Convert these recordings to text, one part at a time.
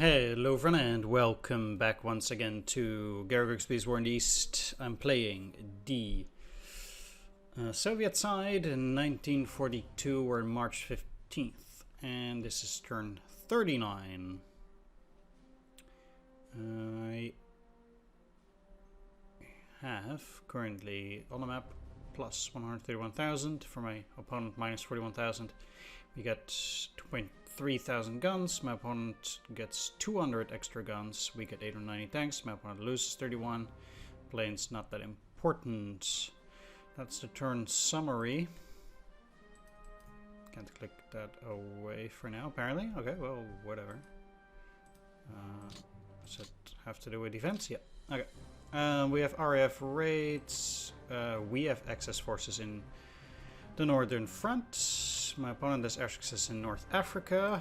Hello friend and welcome back once again to Grigsby's War in the East. I'm playing the Soviet side in 1942 or March 15th, and this is turn 39. I have currently on the map plus 131,000 for my opponent, minus 41,000. We got 23,000 guns. My opponent gets 200 extra guns. We get 890 tanks. My opponent loses 31. Planes not that important. That's the turn summary. Can't click that away for now, apparently. Okay, well, whatever. Does it have to do with defense? Yeah. Okay. We have RAF raids. We have excess forces in the northern front. My opponent has air success in North Africa.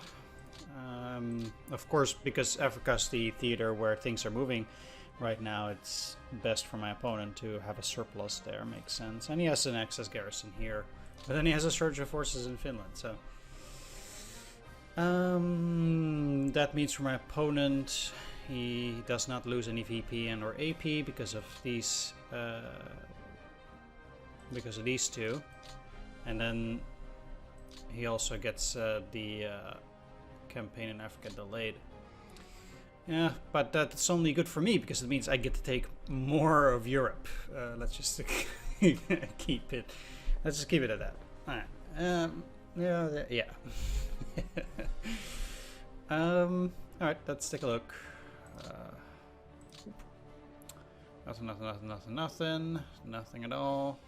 Of course, because Africa is the theater where things are moving right now, it's best for my opponent to have a surplus there. Makes sense. And he has an excess garrison here. But then he has a surge of forces in Finland, so... that means for my opponent, he does not lose any VP and or AP because of these two. And then he also gets the campaign in Africa delayed. Yeah, but that's only good for me because it means I get to take more of Europe. Let's just keep it. Let's just keep it at that. All right. Yeah. All right. Let's take a look. Nothing at all.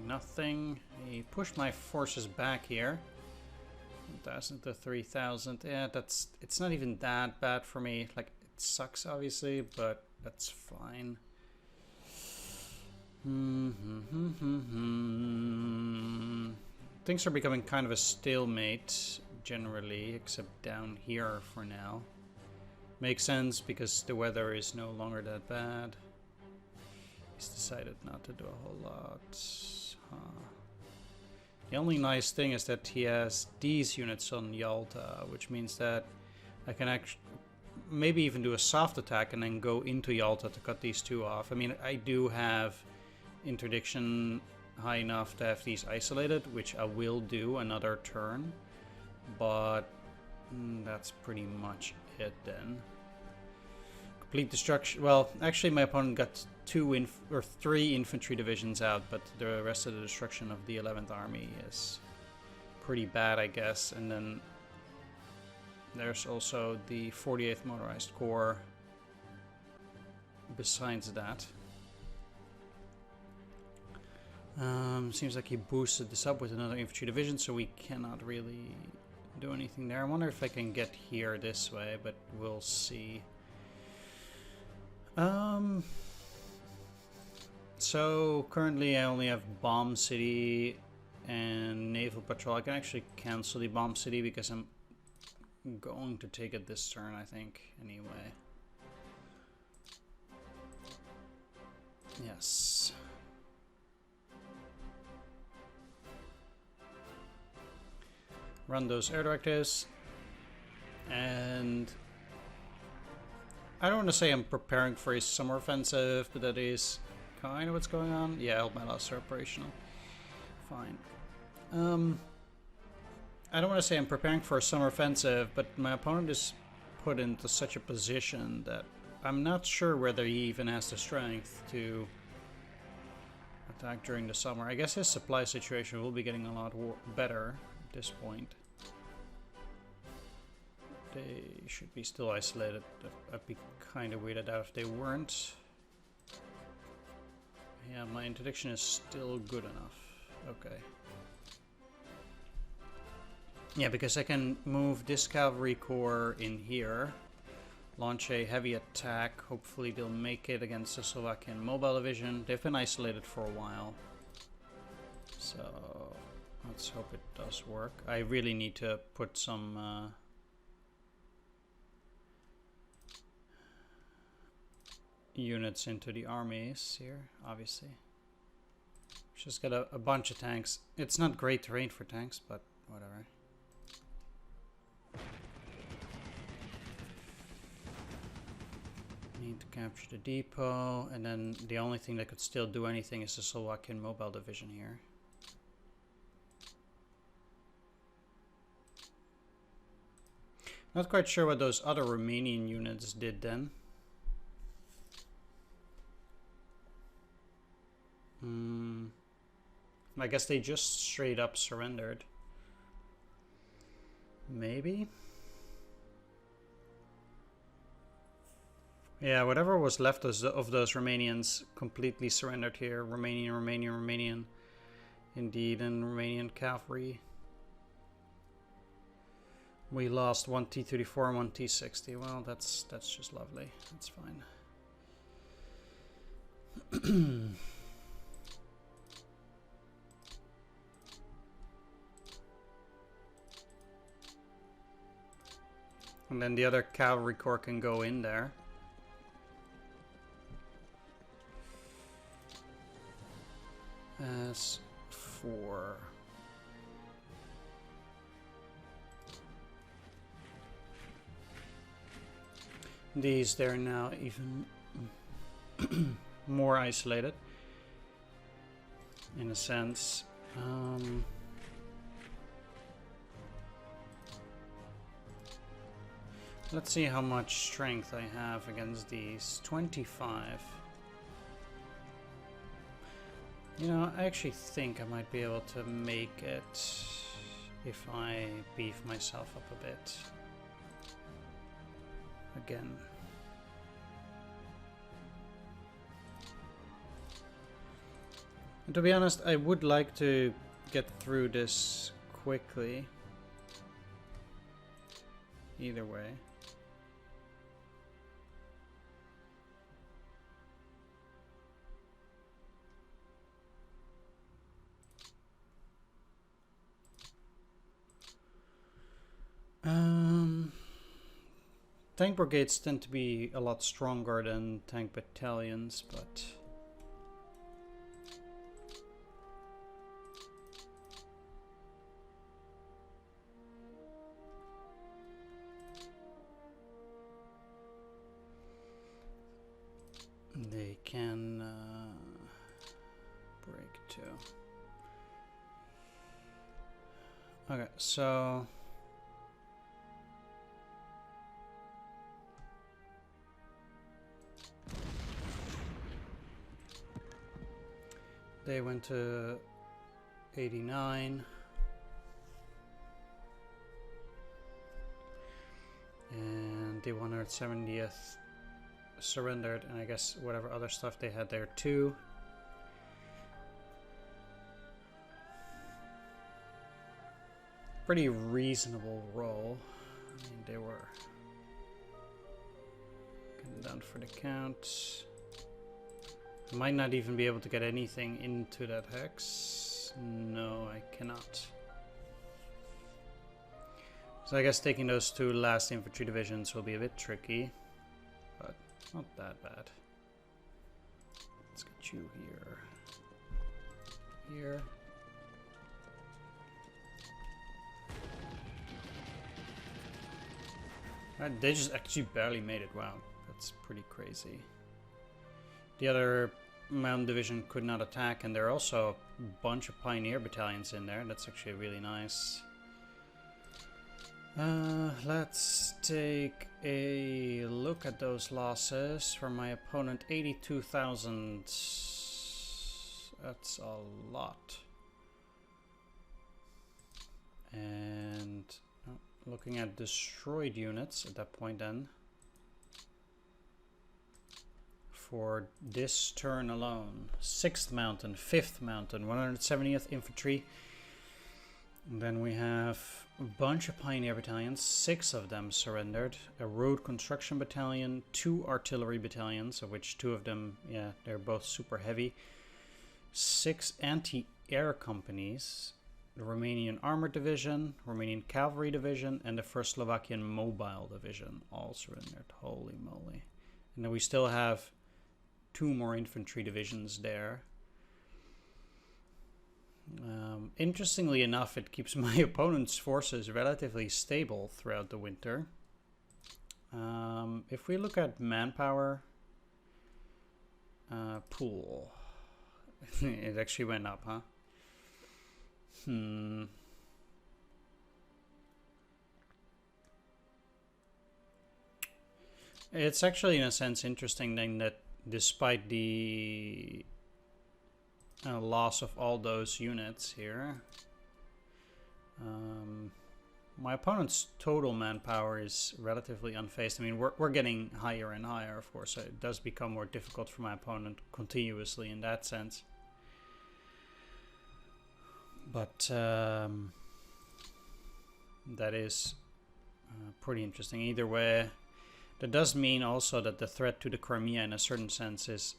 Nothing. He pushed my forces back here. 1,000 to 3,000. Yeah, it's not even that bad for me. Like, it sucks obviously, but that's fine. Things are becoming kind of a stalemate generally, except down here for now. Makes sense because the weather is no longer that bad. He's decided not to do a whole lot. The only nice thing is that he has these units on Yalta, which means that I can actually maybe even do a soft attack and then go into Yalta to cut these two off. I mean, I do have interdiction high enough to have these isolated, which I will do another turn, but that's pretty much it then. Complete destruction. Well, actually my opponent got 3 infantry divisions out, but the rest of the destruction of the 11th Army is pretty bad, I guess. And then there's also the 48th Motorized Corps besides that. Seems like he boosted this up with another infantry division, so we cannot really do anything there. I wonder if I can get here this way, but we'll see. So currently I only have Bomb City and Naval Patrol. I can actually cancel the Bomb City because I'm going to take it this turn, I think, anyway. Yes. Run those air directives. And I don't want to say I'm preparing for a summer offensive, but that is kind of what's going on. Yeah, I hope my loss are operational. Fine. I don't want to say I'm preparing for a summer offensive, but my opponent is put into such a position that I'm not sure whether he even has the strength to attack during the summer. I guess his supply situation will be getting a lot better at this point. They should be still isolated. I'd be kind of weirded out if they weren't. Yeah, my interdiction is still good enough. Okay. Yeah, because I can move this cavalry corps in here, launch a heavy attack. Hopefully they'll make it against the Slovakian mobile division. They've been isolated for a while, so let's hope it does work. I really need to put some units into the armies here, obviously. Just got a bunch of tanks. It's not great terrain for tanks, but whatever. capture the depot, and then the only thing that could still do anything is the Slovakian mobile division here. Not quite sure what those other Romanian units did then. I guess they just straight up surrendered. Maybe? Yeah, whatever was left of those Romanians completely surrendered here. Romanian. Indeed, and Romanian cavalry. We lost one T-34 and one T-60. Well, that's just lovely. That's fine. And then the other cavalry corps can go in there. As for these, they're now even more isolated in a sense. Let's see how much strength I have against these. 25. You know, I actually think I might be able to make it if I beef myself up a bit. Again. And to be honest, I would like to get through this quickly. Either way. Tank brigades tend to be a lot stronger than tank battalions, but they can break too. Okay, so they went to 89. And the 170th surrendered, and I guess whatever other stuff they had there too. Pretty reasonable roll. I mean, they were getting down for the count. Might not even be able to get anything into that hex. No, I cannot. So I guess taking those two last infantry divisions will be a bit tricky, but not that bad. Let's get you here. Here. Right, they just actually barely made it. Wow, that's pretty crazy. The other mountain division could not attack, and there are also a bunch of pioneer battalions in there. That's actually really nice. Let's take a look at those losses from my opponent. 82,000. That's a lot. And looking at destroyed units at that point then. For this turn alone, 6th Mountain, 5th Mountain, 170th Infantry. And then we have a bunch of Pioneer Battalions, 6 of them surrendered. A Road Construction Battalion, 2 Artillery Battalions, of which 2 of them, yeah, they're both super heavy. 6 Anti-Air Companies, the Romanian Armored Division, Romanian Cavalry Division, and the 1st Slovakian Mobile Division, all surrendered. Holy moly. And then we still have 2 more infantry divisions there. Interestingly enough, it keeps my opponent's forces relatively stable throughout the winter. If we look at manpower, Pool. It actually went up, huh? It's actually in a sense interesting then that despite the loss of all those units here, my opponent's total manpower is relatively unfazed. I mean, we're getting higher and higher, of course, so it does become more difficult for my opponent continuously in that sense. But that is pretty interesting. Either way, that does mean also that the threat to the Crimea in a certain sense is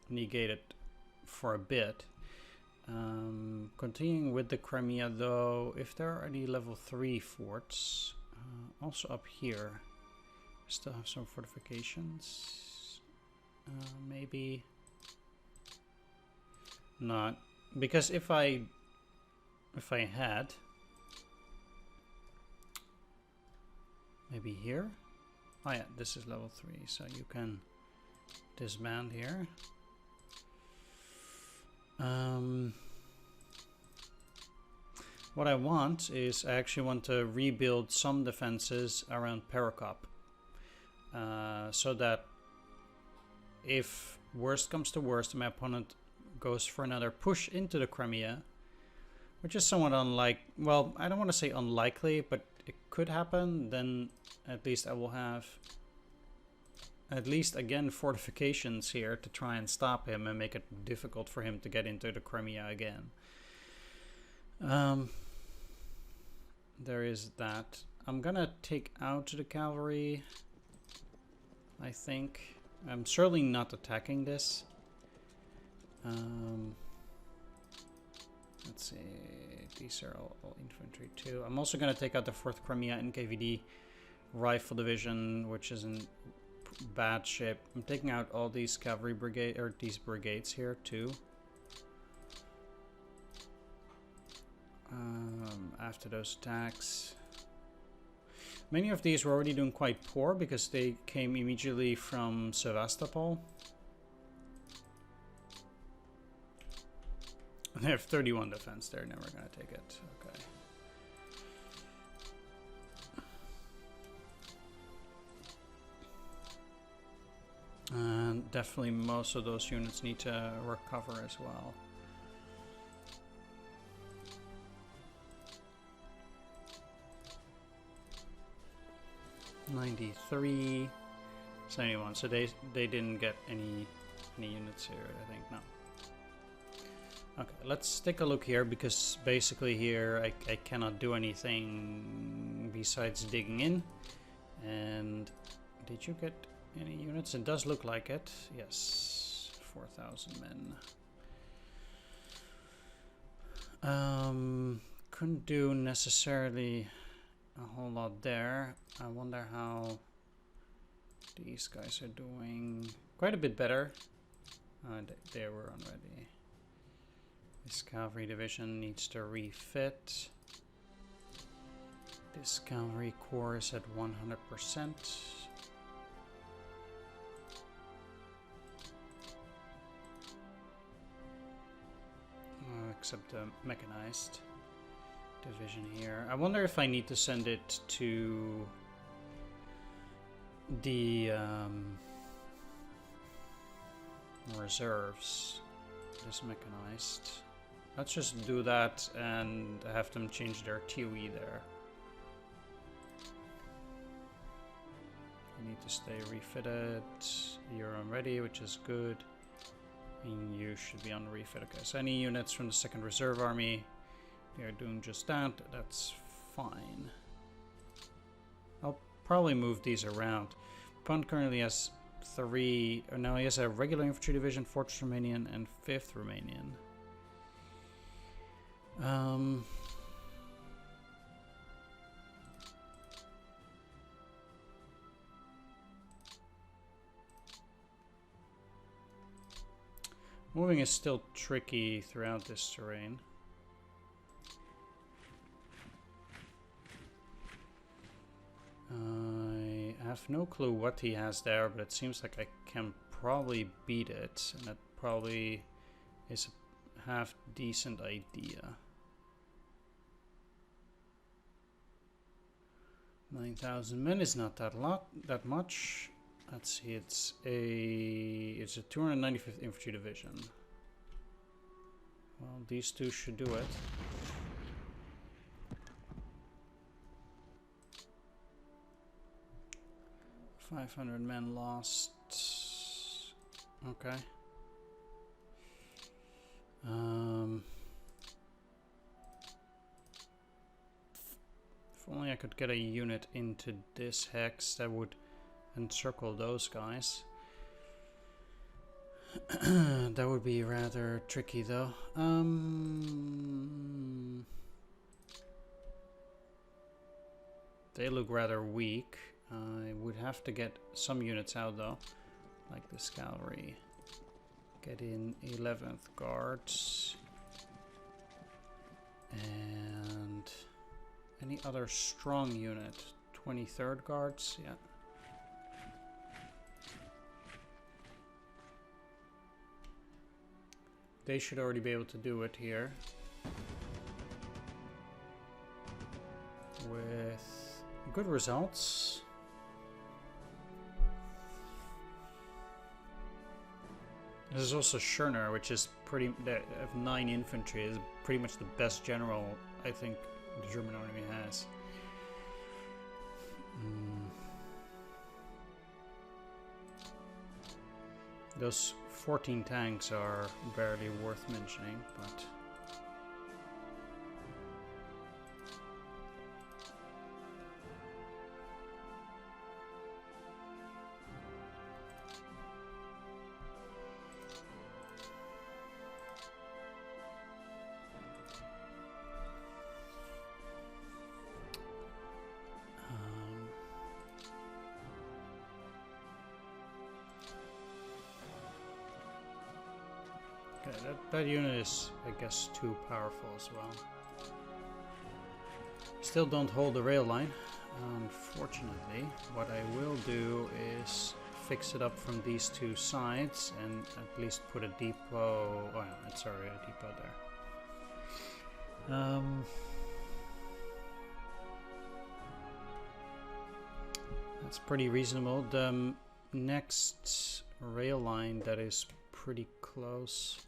negated for a bit. Continuing with the Crimea though, if there are any level 3 forts, also up here, still have some fortifications. Maybe not, because if I had maybe here. Oh yeah, this is level 3, so you can disband here. What I want is I actually want to rebuild some defenses around Parakop, so that if worst comes to worst, my opponent goes for another push into the Crimea, which is somewhat well, I don't want to say unlikely, but it could happen, then at least I will have at least again fortifications here to try and stop him and make it difficult for him to get into the Crimea again. There is that. I'm gonna take out the cavalry, I think. I'm certainly not attacking this. Let's see, these are all infantry too. I'm also gonna take out the 4th Crimea NKVD Rifle Division, which is in bad shape. I'm taking out all these cavalry brigade, or these brigades here too. After those attacks, many of these were already doing quite poor because they came immediately from Sevastopol. They have 31 defense. They're never gonna take it. Okay. And definitely most of those units need to recover as well. '93, 71. So they didn't get any units here, I think. No. Okay, let's take a look here, because basically here I cannot do anything besides digging in. And did you get any units? It does look like it. Yes, 4,000 men. Couldn't do necessarily a whole lot there. I wonder how these guys are doing. Quite a bit better. They were already. This cavalry division needs to refit. This cavalry corps is at 100%. Except the mechanized division here. I wonder if I need to send it to the reserves. This mechanized. Let's just do that and have them change their TOE there. You need to stay refitted. You're on ready, which is good. And you should be on refit. Okay, so any units from the 2nd Reserve Army, they are doing just that. That's fine. I'll probably move these around. Opponent currently has 3, or now he has a regular infantry division, 4th Romanian, and 5th Romanian. Moving is still tricky throughout this terrain. I have no clue what he has there, but it seems like I can probably beat it, and that probably is a half decent idea. 9,000 men is not that much. Let's see, it's a 295th Infantry Division. Well, these two should do it. $500 men lost. Okay. If only I could get a unit into this hex, that would encircle those guys. That would be rather tricky though. They look rather weak. I would have to get some units out though, like this cavalry. Get in 11th Guards. And any other strong unit? 23rd Guards, yeah. They should already be able to do it here. With good results. This is also Schörner, which is pretty, of 9 infantry, is pretty much the best general I think the German army has. Those 14 tanks are barely worth mentioning, but that unit is, I guess, too powerful as well. Still don't hold the rail line, unfortunately. What I will do is fix it up from these two sides and at least put a depot. Oh, no, it's already a depot there. That's pretty reasonable. The next rail line that is pretty close.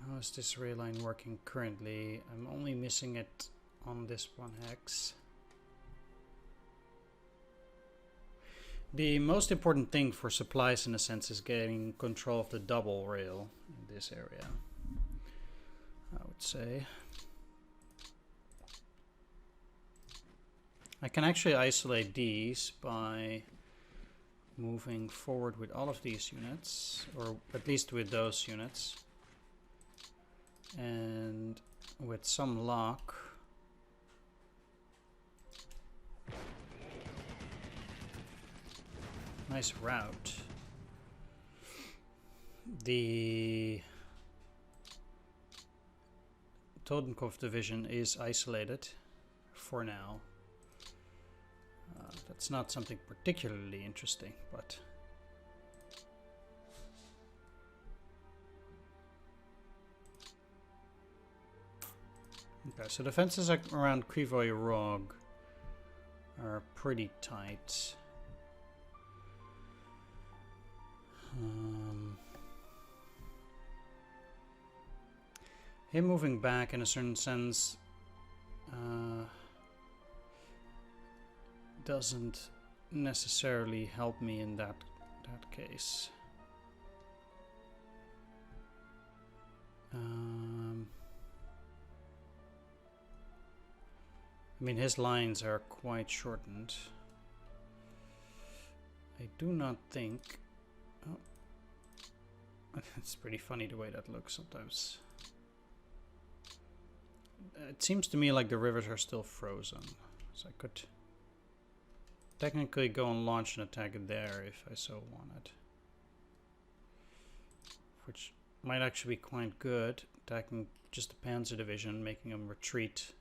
How is this rail line working currently? I'm only missing it on this one hex. The most important thing for supplies in a sense is getting control of the double rail in this area, I would say. I can actually isolate these by moving forward with all of these units, or at least with those units. And with some luck, nice route. The Totenkopf division is isolated for now. That's not something particularly interesting, but okay, so the fences around Krivoy Rog are pretty tight. Him moving back in a certain sense doesn't necessarily help me in that case. I mean, his lines are quite shortened. I do not think... Oh. It's pretty funny the way that looks sometimes. It seems to me like the rivers are still frozen. So I could technically go and launch an attack there if I so wanted. Which might actually be quite good. Attacking just the Panzer Division, making them retreat.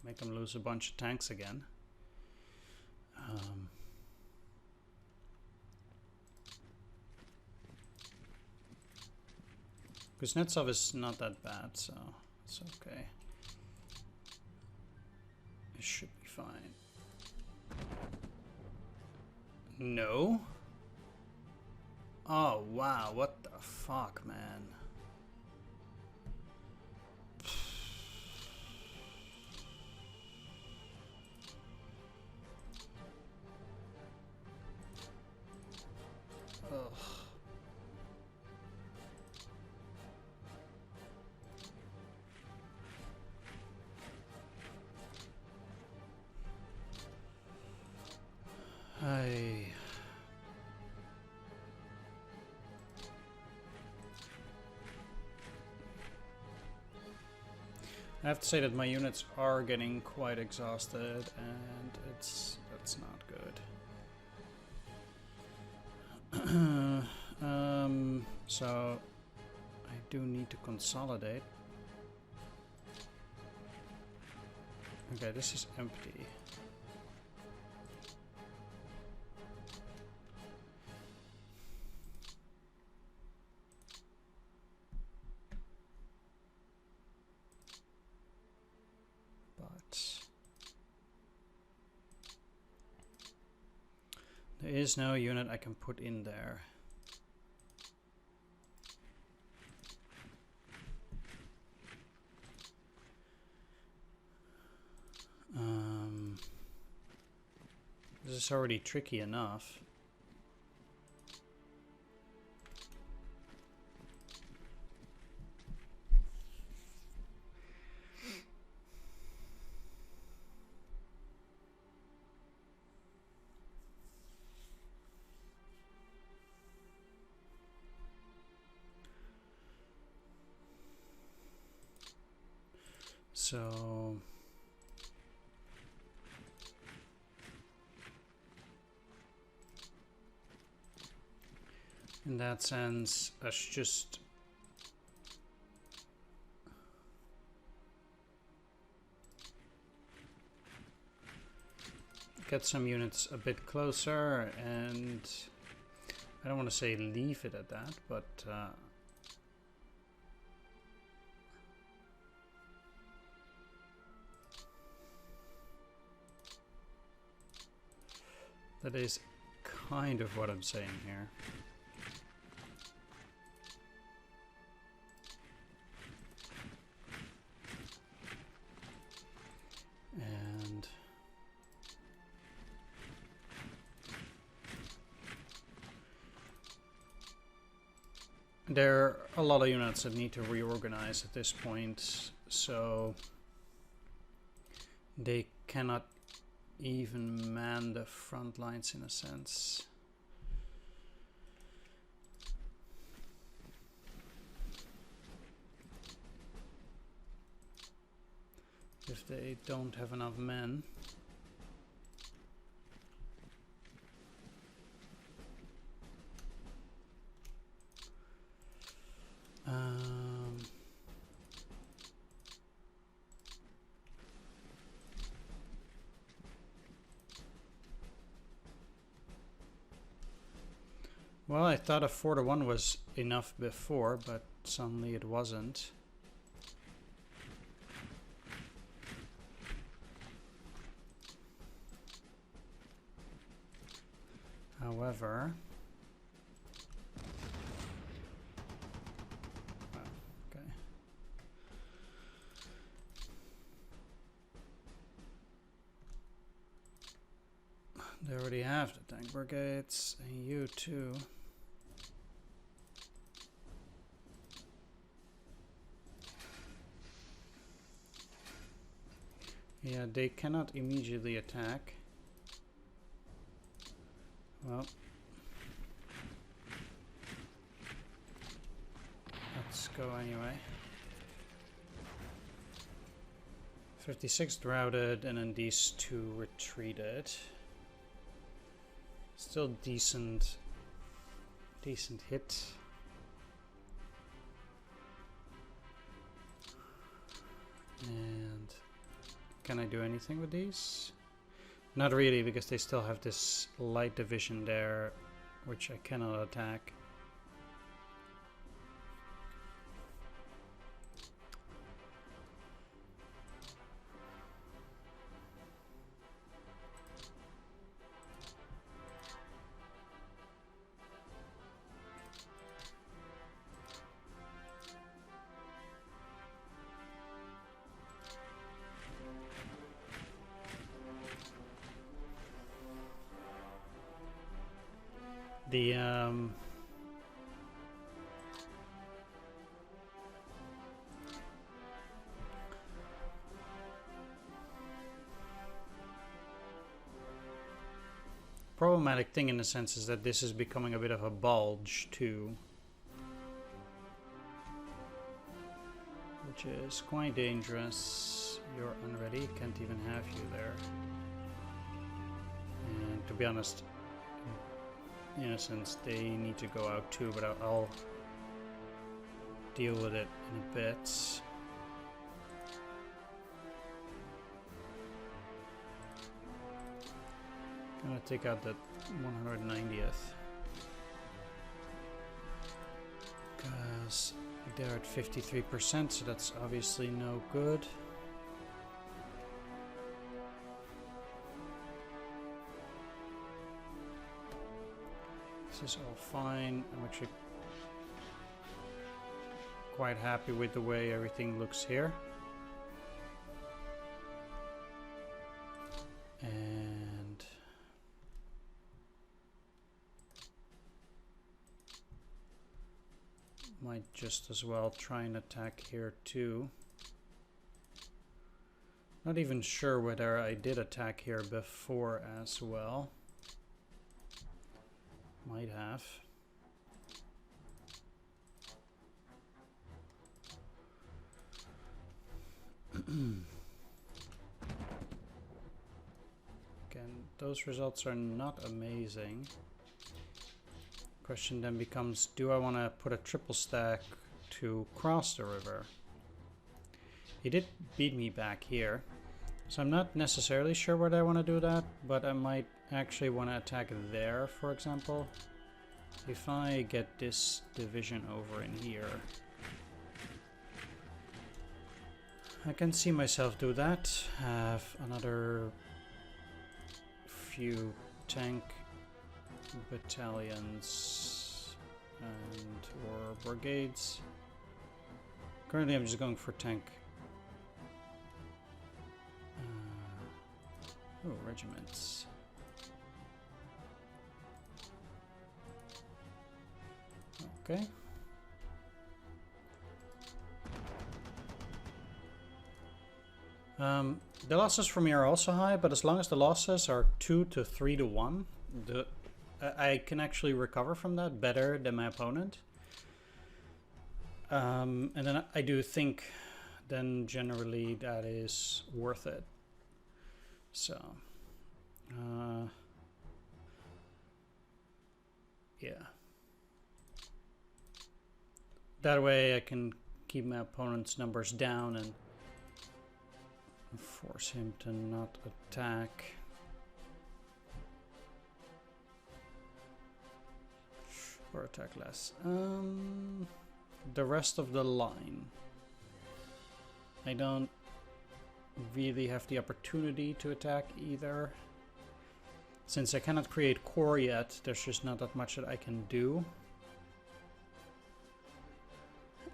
Make them lose a bunch of tanks again. Kuznetsov is not that bad, so it's okay. It should be fine. No? Oh wow, what the fuck, man. Ugh. I have to say that my units are getting quite exhausted, and that's not good. So I do need to consolidate. Okay, this is empty. There is no unit I can put in there. This is already tricky enough. So in that sense, let's just get some units a bit closer, and I don't want to say leave it at that, but that is kind of what I'm saying here. And there are a lot of units that need to reorganize at this point, so they cannot even man the front lines in a sense. If they don't have enough men. Well, I thought a 4-to-1 was enough before, but suddenly it wasn't. However, okay. They already have the tank brigades, and you too. Yeah, they cannot immediately attack. Well, let's go anyway. 56 routed, and then these two retreated. Still decent hit. And can I do anything with these? Not really, because they still have this light division there, which I cannot attack. The problematic thing in a sense is that this is becoming a bit of a bulge too, which is quite dangerous. You're unready, can't even have you there. And to be honest, in a sense, they need to go out too, but I'll deal with it in a bit. Gonna take out that 190th. Because they're at 53%, so that's obviously no good. This is all fine. I'm actually quite happy with the way everything looks here. And might just as well try and attack here too. Not even sure whether I did attack here before as well. Might have. Again, those results are not amazing. Question then becomes, do I want to put a triple stack to cross the river? He did beat me back here, so I'm not necessarily sure whether I want to do that, but I might actually want to attack there, for example. If I get this division over in here, I can see myself do that. Have another few tank battalions and or brigades. Currently I'm just going for tank. Regiments. Okay. The losses for me are also high, but as long as the losses are 2 to 3 to 1, I can actually recover from that better than my opponent. And then I do think then generally that is worth it. So, yeah. That way I can keep my opponent's numbers down and force him to not attack. Or attack less. The rest of the line. I don't really have the opportunity to attack either. Since I cannot create core yet, there's just not that much that I can do.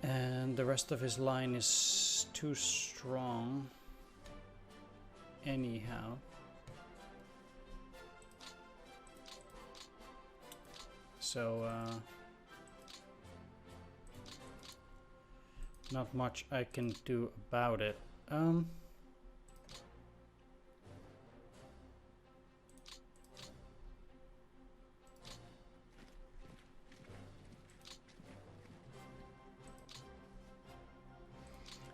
And the rest of his line is too strong anyhow. So not much I can do about it.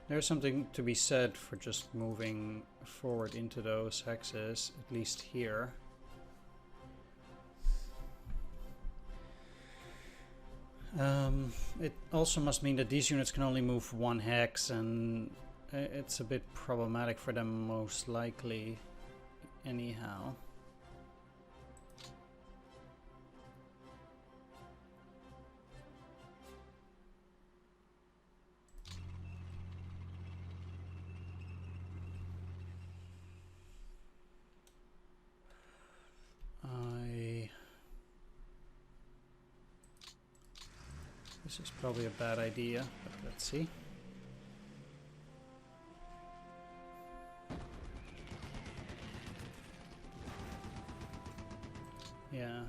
There's something to be said for just moving forward into those hexes, at least here. It also must mean that these units can only move one hex, and it's a bit problematic for them most likely. anyhow. This is probably a bad idea, but let's see. Yeah.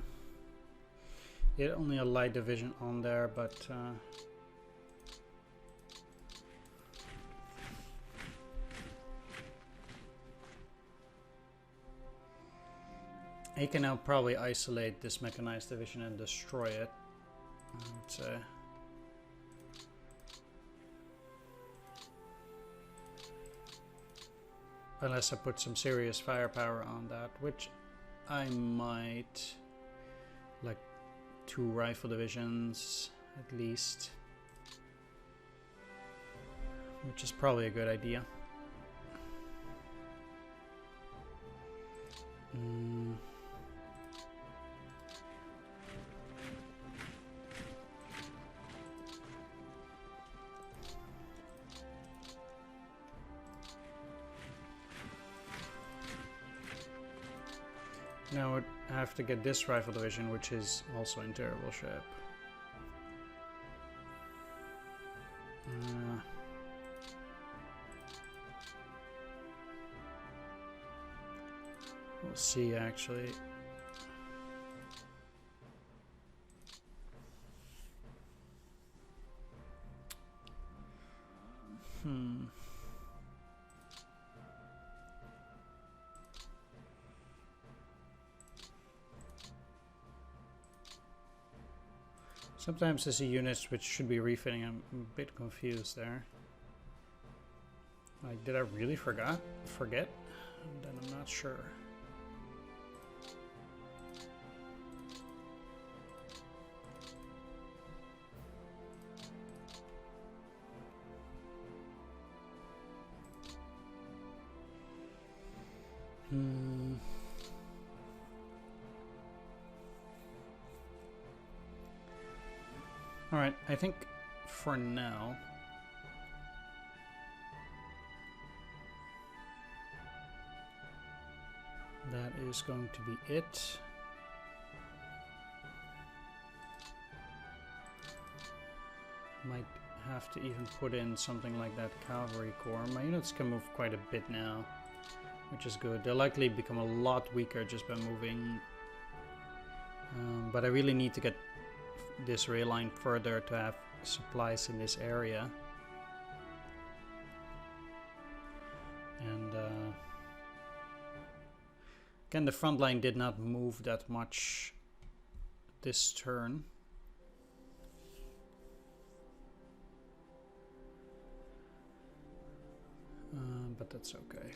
It only a light division on there, but he can now probably isolate this mechanized division and destroy it. I would say. Unless I put some serious firepower on that, which I might. Like 2 rifle divisions at least. Which is probably a good idea. Now I have to get this rifle division, which is also in terrible shape. We'll see actually. Sometimes I see units which should be refitting. I'm a bit confused there. Like, did I really forget? Then I'm not sure. Alright, I think for now that is going to be it. Might have to even put in something like that cavalry corps. My units can move quite a bit now, which is good. They'll likely become a lot weaker just by moving. But I really need to get this rail line further to have supplies in this area. And again, the front line did not move that much this turn. But that's okay.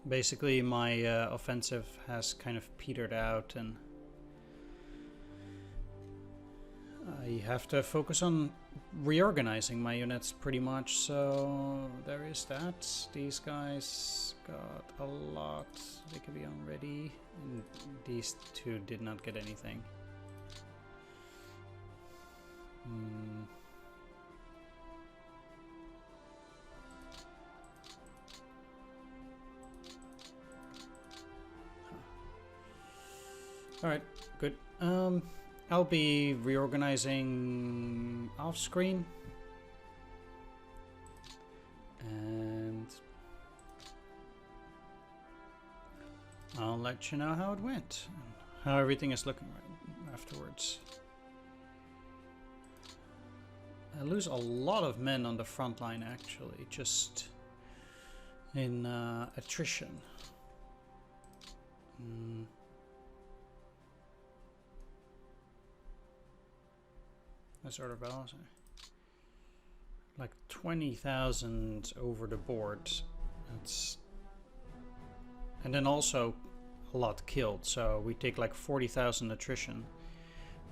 Basically, my offensive has kind of petered out, and I have to focus on reorganizing my units pretty much. So there is that. These guys got a lot. They could be on ready, and these two did not get anything. Alright, good. I'll be reorganizing off screen. And I'll let you know how it went. How everything is looking right afterwards. I lose a lot of men on the front line actually, just in attrition. That sort of balance. Like 20,000 over the board. That's, and then also a lot killed. So we take like 40,000 attrition.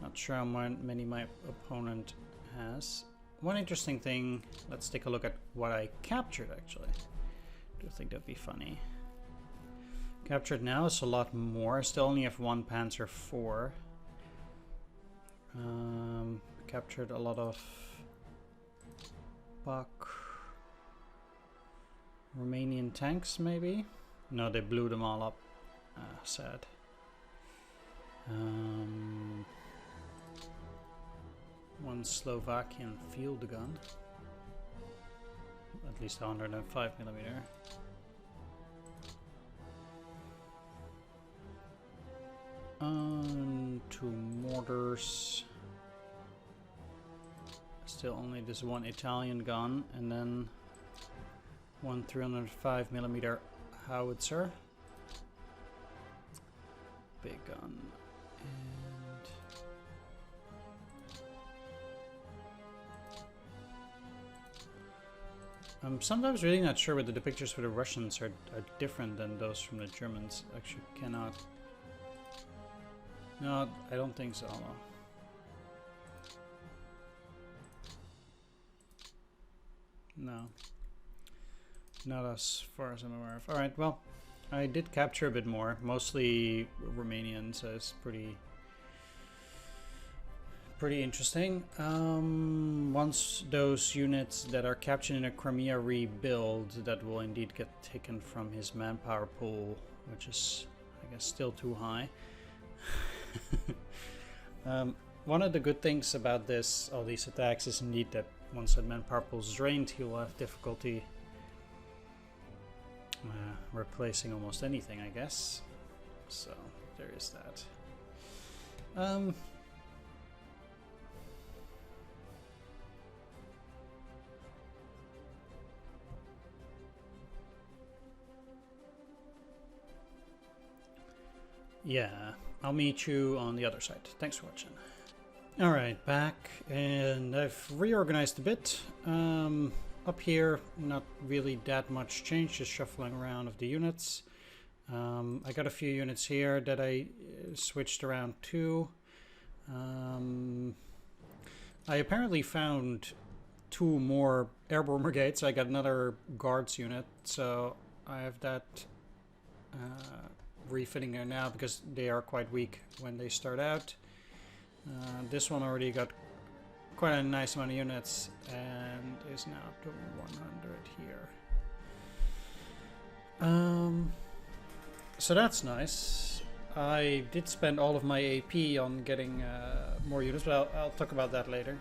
Not sure how many my opponent has. One interesting thing. Let's take a look at what I captured actually. do think that'd be funny. Captured now is a lot more. Still only have 1 Panzer IV. Captured a lot of Buck. Romanian tanks, maybe? No, they blew them all up. Sad. One Slovakian field gun. At least 105mm. Two mortars. Still only this one Italian gun, and then one 305mm howitzer. Big gun. And I'm sometimes really not sure whether the pictures for the Russians are different than those from the Germans. Actually cannot. No, I don't think so. No. Not as far as I'm aware of. Alright, well, I did capture a bit more. Mostly Romanian, so it's pretty interesting. Once those units that are captured in a Crimea rebuild, that will indeed get taken from his manpower pool, which is, I guess, still too high. One of the good things about all these attacks is indeed that once that manpower pool is drained, he will have difficulty replacing almost anything, I guess. So there is that. Yeah, I'll meet you on the other side. Thanks for watching. Alright, back, and I've reorganized a bit. Up here, not really that much change, just shuffling around of the units. I got a few units here that I switched around to. I apparently found 2 more airborne brigades. I got another guards unit, so I have that refitting there now because they are quite weak when they start out. This one already got quite a nice amount of units and is now up to 100 here. So that's nice. I did spend all of my AP on getting more units, but I'll talk about that later.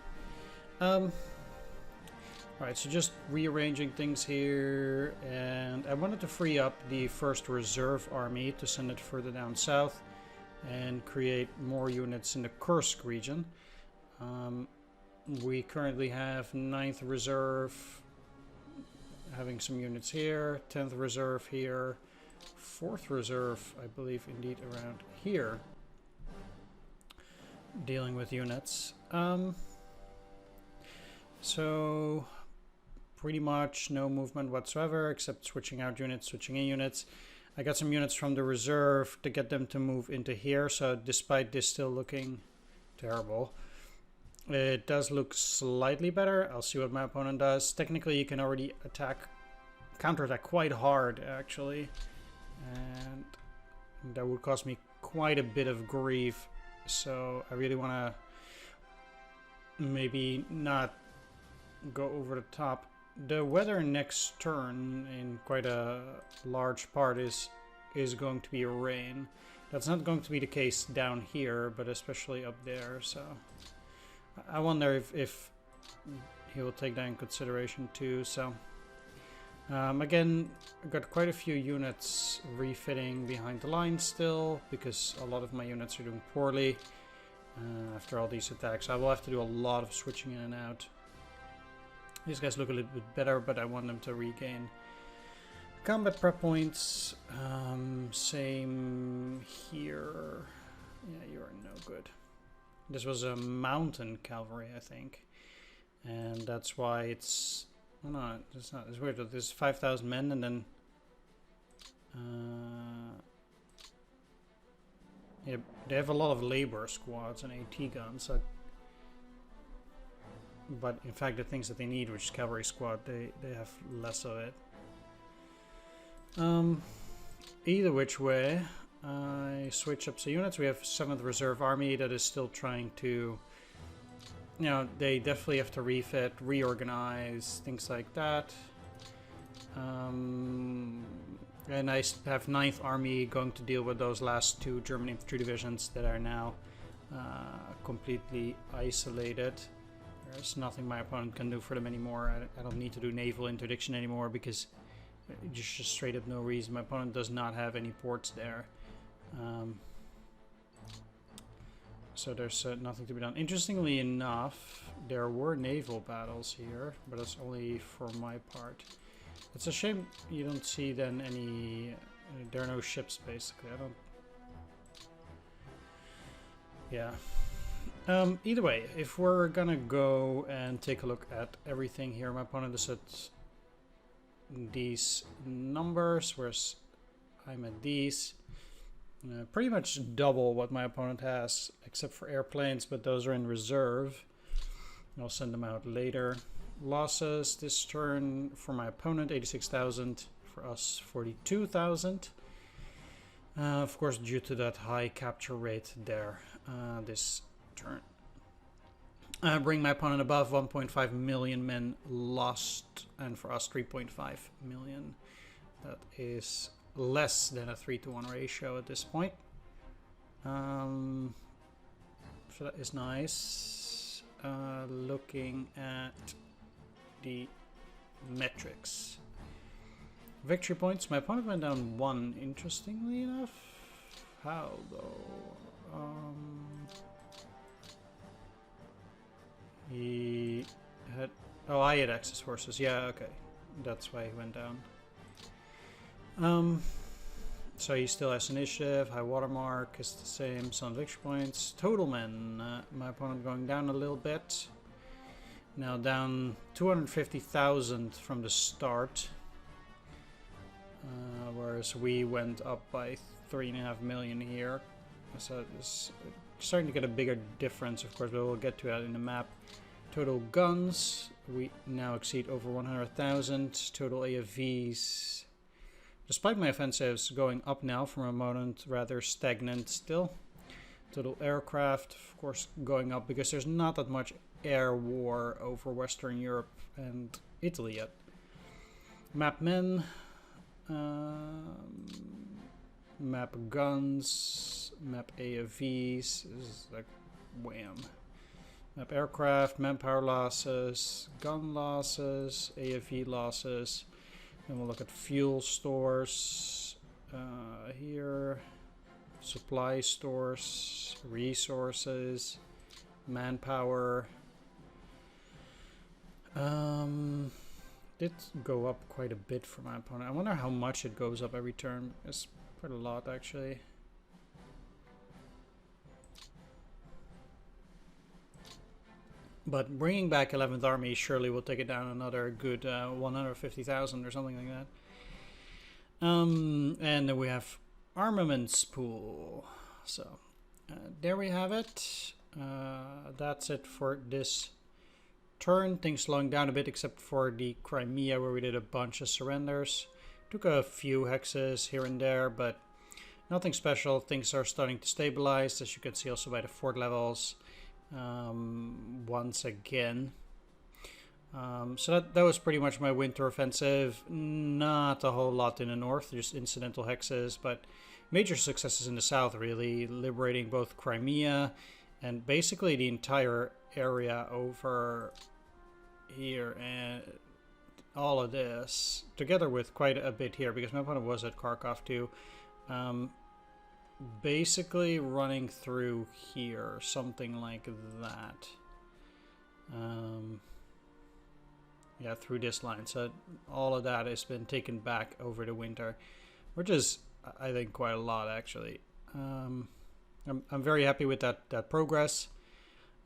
Alright, so just rearranging things here, and I wanted to free up the 1st Reserve Army to send it further down south and create more units in the Kursk region. We currently have 9th Reserve having some units here, 10th Reserve here, 4th Reserve, I believe, indeed around here, dealing with units. So pretty much no movement whatsoever, except switching out units, switching in units. I got some units from the reserve to get them to move into here, so despite this still looking terrible, it does look slightly better. I'll see what my opponent does. Technically, you can already counterattack quite hard, actually, and that would cost me quite a bit of grief, so I really want to maybe not go over the top. The weather next turn, in quite a large part, is going to be rain. That's not going to be the case down here, but especially up there, so I wonder if he will take that in consideration too. So again, I got quite a few units refitting behind the line still, because a lot of my units are doing poorly after all these attacks. I will have to do a lot of switching in and out. These guys look a little bit better, but I want them to regain combat prep points. Same here. Yeah, you are no good. This was a mountain cavalry, I think, and that's why it's. Oh no, it's not. It's weird. There's 5,000 men, and then yeah, they have a lot of labor squads and AT guns. So, but in fact, the things that they need, which is cavalry squad, they have less of it. Either which way, I switch up the units. We have 7th Reserve Army that is still trying to, you know, they definitely have to refit, reorganize, things like that. And I have 9th Army going to deal with those last 2 German infantry divisions that are now completely isolated. There's nothing my opponent can do for them anymore. I don't need to do naval interdiction anymore because just straight up no reason. My opponent does not have any ports there. So there's nothing to be done. Interestingly enough, there were naval battles here, but it's only for my part. It's a shame you don't see then any... there are no ships, basically. I don't... yeah. Either way, if we're gonna go and take a look at everything here, my opponent is at these numbers, whereas I'm at these. Pretty much double what my opponent has, except for airplanes, but those are in reserve. I'll send them out later. Losses this turn for my opponent, 86,000. For us, 42,000. Of course, due to that high capture rate there this turn. Bring my opponent above 1.5 million men lost, and for us 3.5 million. That is less than a 3-to-1 ratio at this point. So that is nice. Looking at the metrics. Victory points. My opponent went down 1, interestingly enough. How though? He had... oh, I had Axis forces. Yeah, okay. That's why he went down. So he still has initiative. High watermark is the same. Some victory points. Total men. My opponent going down a little bit. Now down 250,000 from the start. Whereas we went up by 3.5 million here. So it's starting to get a bigger difference, of course, but we'll get to that in the map. Total guns, we now exceed over 100,000. Total AFVs, despite my offensives going up now from a moment, rather stagnant still. Total aircraft, of course, going up because there's not that much air war over Western Europe and Italy yet. Map men, map guns, map AFVs, this is like wham. Map aircraft, manpower losses, gun losses, AFV losses. Then we'll look at fuel stores here, supply stores, resources, manpower. Did go up quite a bit for my opponent. I wonder how much it goes up every turn. It's quite a lot, actually. But bringing back 11th Army surely will take it down another good 150,000 or something like that. And then we have armaments pool. So there we have it. That's it for this turn. Things slowing down a bit except for the Crimea where we did a bunch of surrenders. Took a few hexes here and there, but nothing special. Things are starting to stabilize, as you can see also by the fort levels. Once again. So that was pretty much my winter offensive. Not a whole lot in the north, just incidental hexes, but major successes in the south, really. Liberating both Crimea and basically the entire area over here, and all of this, together with quite a bit here, because my opponent was at Kharkov too. Basically running through here, something like that. Yeah, through this line. So all of that has been taken back over the winter, which is, I think, quite a lot, actually. I'm very happy with that progress,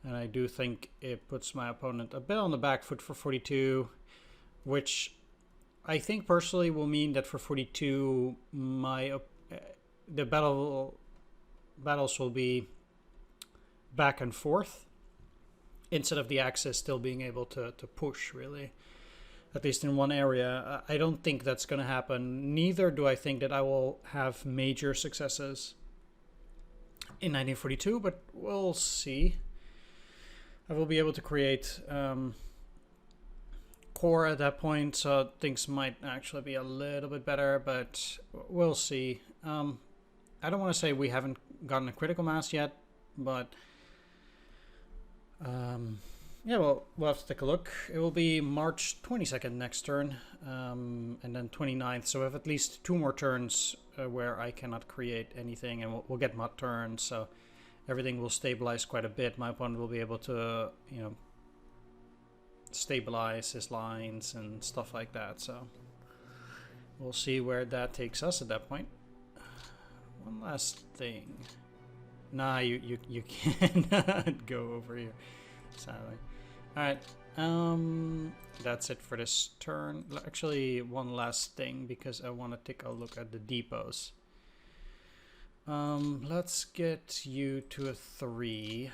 and I do think it puts my opponent a bit on the back foot for 42, which I think personally will mean that for 42, the battles will be back and forth instead of the Axis still being able to push, really. at least in one area. I don't think that's going to happen. Neither do I think that I will have major successes in 1942, but we'll see. I will be able to create core at that point, so things might actually be a little bit better, but we'll see. I don't want to say we haven't gotten a critical mass yet, but yeah, well, we'll have to take a look. It will be March 22nd next turn, and then 29th, so we have at least 2 more turns where I cannot create anything, and we'll get mod turns, so everything will stabilize quite a bit. My opponent will be able to, you know, stabilize his lines and stuff like that, so we'll see where that takes us at that point. One last thing. Nah, you cannot go over here, sadly. Alright, that's it for this turn. Actually, one last thing, because I want to take a look at the depots. Let's get you to a 3.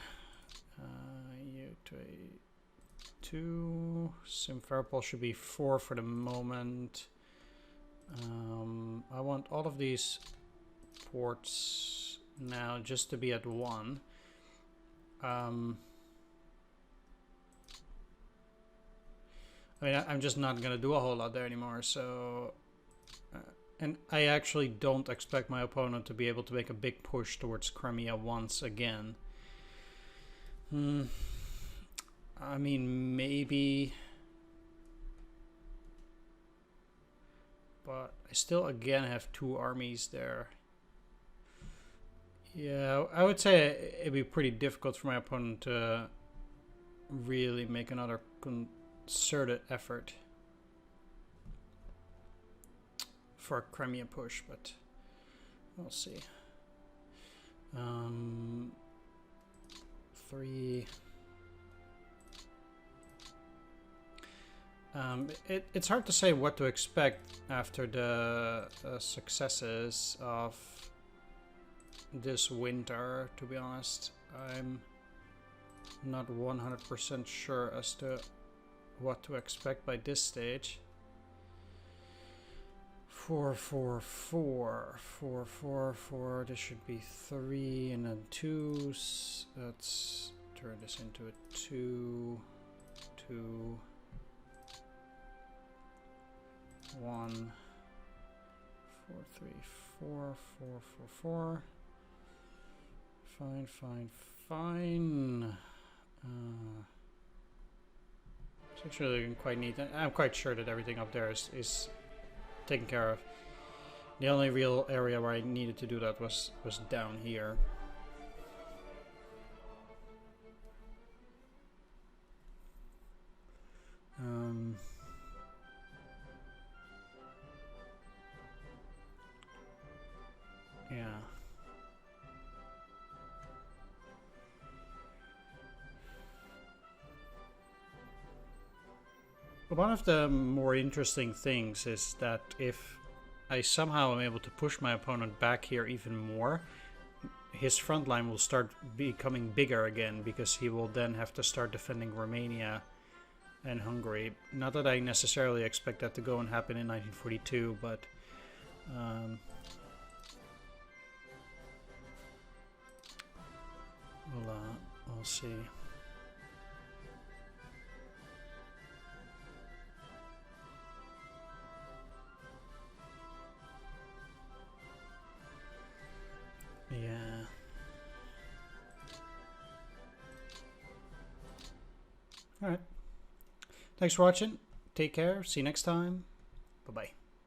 You to a 2. Simferopol should be 4 for the moment. I want all of these ports now just to be at 1. I mean, I'm just not gonna do a whole lot there anymore, so... and I actually don't expect my opponent to be able to make a big push towards Crimea once again. I mean, maybe... but I still, again, have 2 armies there. Yeah, I would say it'd be pretty difficult for my opponent to really make another concerted effort for a Crimea push, but we'll see. 3. It's hard to say what to expect after the successes of this winter, to be honest. I'm not 100% sure as to what to expect by this stage. 4, 4, 4, 4, 4, 4. This should be 3 and then 2. Let's turn this into a 2, 2, 1, 4, 3, 4, 4, 4, 4. Fine, fine, fine. It's actually looking quite neat. I'm quite sure that everything up there is taken care of. The only real area where I needed to do that was down here. Yeah. One of the more interesting things is that if I somehow am able to push my opponent back here even more, his front line will start becoming bigger again, because he will then have to start defending Romania and Hungary. Not that I necessarily expect that to go and happen in 1942, but we'll see. Yeah. Alright. Thanks for watching. Take care. See you next time. Bye-bye.